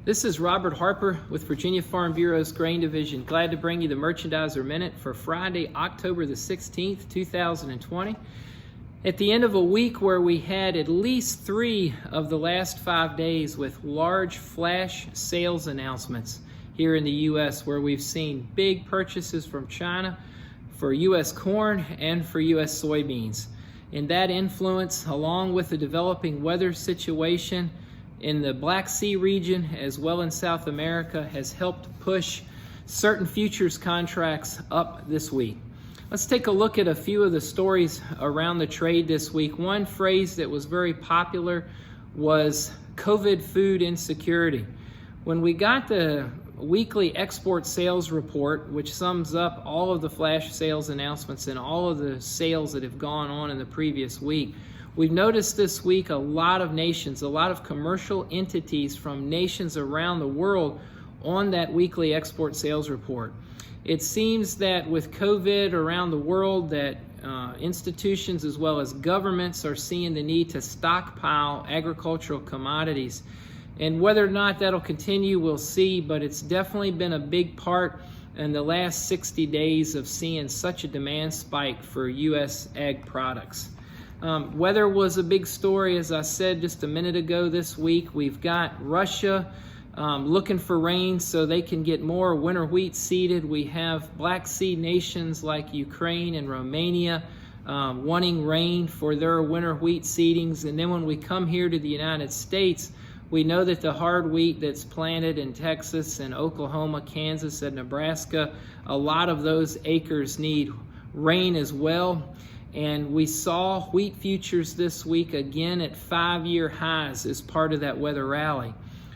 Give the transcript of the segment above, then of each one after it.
This is Robert Harper with Virginia Farm Bureau's Grain Division. Glad to bring you the Merchandiser Minute for Friday, October the 16th, 2020. At the end of a week where we had at least 3 of the last 5 days with large flash sales announcements here in the U.S., where we've seen big purchases from China for U.S. corn and for U.S. soybeans. And that influence, along with the developing weather situation in the Black Sea region as well in South America, has helped push certain futures contracts up this week. Let's take a look at a few of the stories around the trade this week. One phrase that was very popular was COVID food insecurity. When we got the weekly export sales report, which sums up all of the flash sales announcements and all of the sales that have gone on in the previous week, we've noticed this week a lot of nations, a lot of commercial entities from nations around the world on that weekly export sales report. It seems that with COVID around the world that institutions as well as governments are seeing the need to stockpile agricultural commodities. And whether or not that'll continue, we'll see, but it's definitely been a big part in the last 60 days of seeing such a demand spike for U.S. ag products. Weather was a big story, as I said just a minute ago this week. We've got Russia looking for rain so they can get more winter wheat seeded. We have Black Sea nations like Ukraine and Romania wanting rain for their winter wheat seedings. And then when we come here to the United States, we know that the hard wheat that's planted in Texas and Oklahoma, Kansas, and Nebraska, a lot of those acres need rain as well. And we saw wheat futures this week again at 5-year highs as part of that weather rally.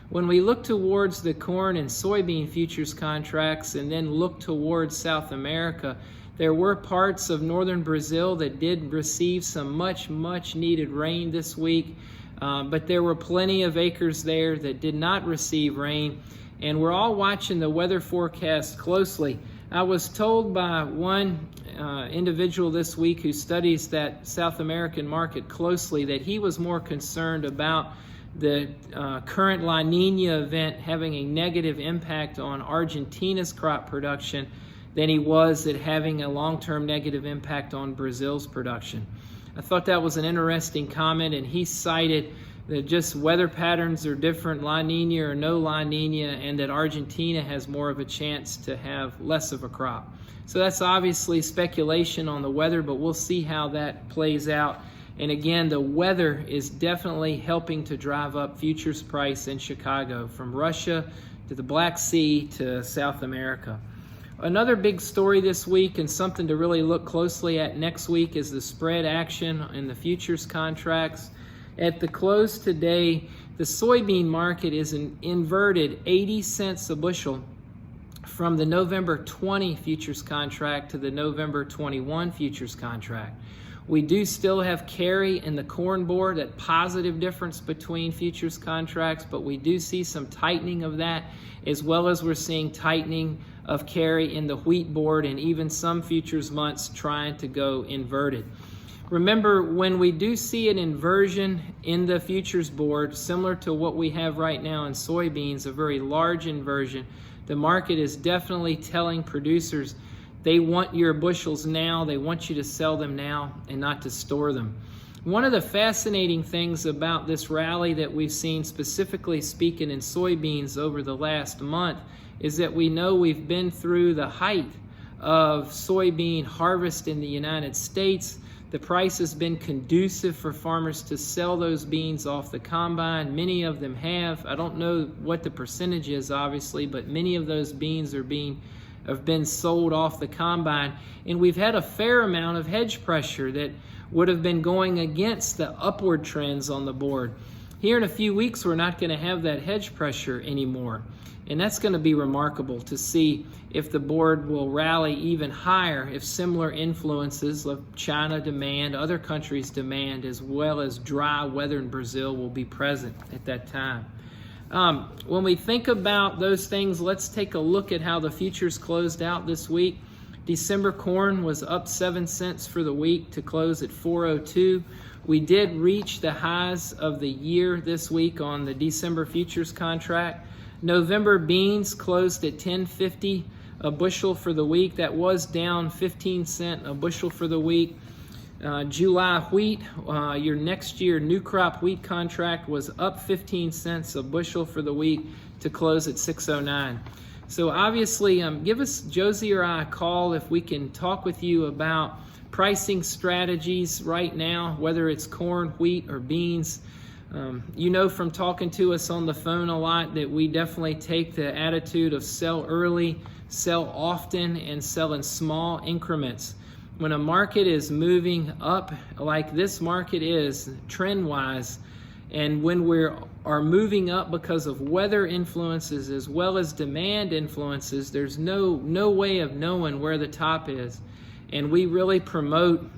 When we look towards the corn and soybean futures contracts and then look towards South America, there were parts of northern Brazil that did receive some much needed rain this week. But there were plenty of acres there that did not receive rain, and we're all watching the weather forecast closely. I was told by one individual this week who studies that South American market closely that he was more concerned about the current La Nina event having a negative impact on Argentina's crop production than he was at having a long-term negative impact on Brazil's production. I thought that was an interesting comment, and he cited that just weather patterns are different, La Nina or no La Nina, and that Argentina has more of a chance to have less of a crop. So that's obviously speculation on the weather, but we'll see how that plays out. And again, the weather is definitely helping to drive up futures price in Chicago, from Russia to the Black Sea to South America. Another big story this week, and something to really look closely at next week, is the spread action in the futures contracts. At the close today, the soybean market is inverted 80 cents a bushel from the November 20 futures contract to the November 21 futures contract. We do still have carry in the corn board, that positive difference between futures contracts, but we do see some tightening of that, as well as we're seeing tightening of carry in the wheat board, and even some futures months trying to go inverted. Remember, when we do see an inversion in the futures board, similar to what we have right now in soybeans, a very large inversion, the market is definitely telling producers they want your bushels now, they want you to sell them now and not to store them. One of the fascinating things about this rally that we've seen, specifically speaking in soybeans over the last month, is that we know we've been through the height of soybean harvest in the United States. The price has been conducive for farmers to sell those beans off the combine. Many of them have. I don't know what the percentage is, obviously, but many of those beans have been sold off the combine. And we've had a fair amount of hedge pressure that would have been going against the upward trends on the board. Here in a few weeks, we're not going to have that hedge pressure anymore. And that's going to be remarkable to see if the board will rally even higher if similar influences of China demand, other countries' demand, as well as dry weather in Brazil will be present at that time. When we think about those things, let's take a look at how the futures closed out this week. December corn was up 7 cents for the week to close at 4.02. We did reach the highs of the year this week on the December futures contract. November beans closed at 10.50 a bushel for the week. That was down 15 cents a bushel for the week. July wheat, your next year new crop wheat contract was up 15 cents a bushel for the week to close at 6.09. So obviously, give us, Josie or I, a call if we can talk with you about pricing strategies right now, whether it's corn, wheat, or beans. You know from talking to us on the phone a lot that we definitely take the attitude of sell early, sell often, and sell in small increments. When a market is moving up like this market is trend-wise, and when we are moving up because of weather influences as well as demand influences, there's no way of knowing where the top is. And we really promote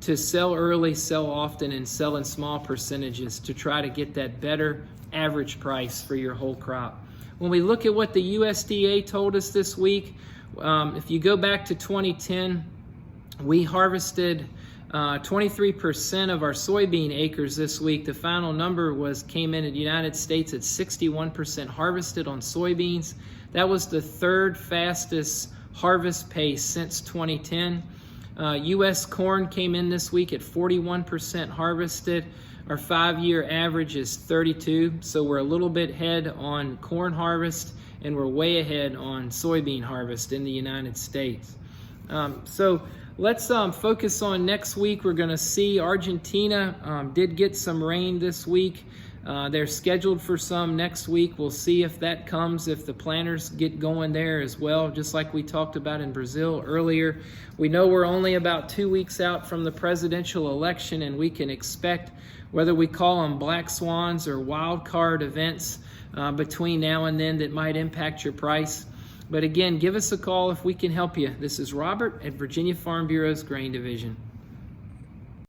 to sell early, sell often, and sell in small percentages to try to get that better average price for your whole crop. When we look at what the USDA told us this week, if you go back to 2010, we harvested 23% of our soybean acres this week. The final number came in the United States at 61% harvested on soybeans. That was the third fastest harvest pace since 2010. U.S. corn came in this week at 41% harvested. Our 5-year average is 32, so we're a little bit ahead on corn harvest, and we're way ahead on soybean harvest in the United States. So let's focus on next week. We're going to see Argentina did get some rain this week. They're scheduled for some next week. We'll see if that comes, if the planters get going there as well, just like we talked about in Brazil earlier. We know we're only about 2 weeks out from the presidential election, and we can expect, whether we call them black swans or wild card events between now and then that might impact your price. But again, give us a call if we can help you. This is Robert at Virginia Farm Bureau's Grain Division.